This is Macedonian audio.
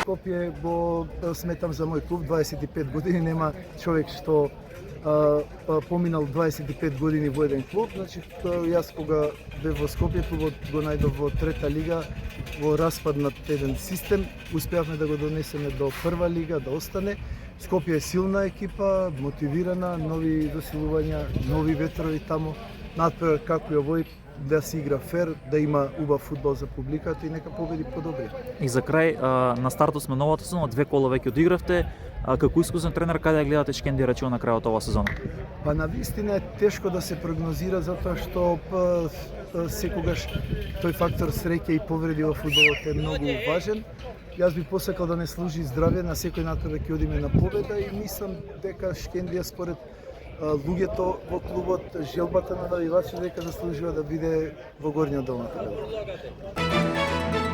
Скопје го сметам за мој клуб. 25 години нема човек што поминал 25 години во еден клуб. Значи, јас кога бев во Скопје, клубот го најдов во трета лига, во распаднат еден систем. Успеавме да го донесеме до прва лига, да остане. Скопје е силна екипа, мотивирана, нови засилувања, нови ветрови таму. Натпревар како и овој, да се игра фер, да има убав фудбал за публиката и нека победи подобри. И за крај, на стартот сме новата сезона, 2 кола веќе одигравте. Како искусен тренер, каде ја гледате Шкендија Рачион на крајот оваа сезона? Па навистина е тешко да се прогнозира, затоа што секогаш тој фактор среќа и повреди во фудбалот е многу важен. Јас би посакал да не служи здравје на секој натпревар ќе одиме на победа и мислам дека Шкендија според луѓето во клубот, желбата на навивачите дека заслужува да биде во горниот дел на табелата.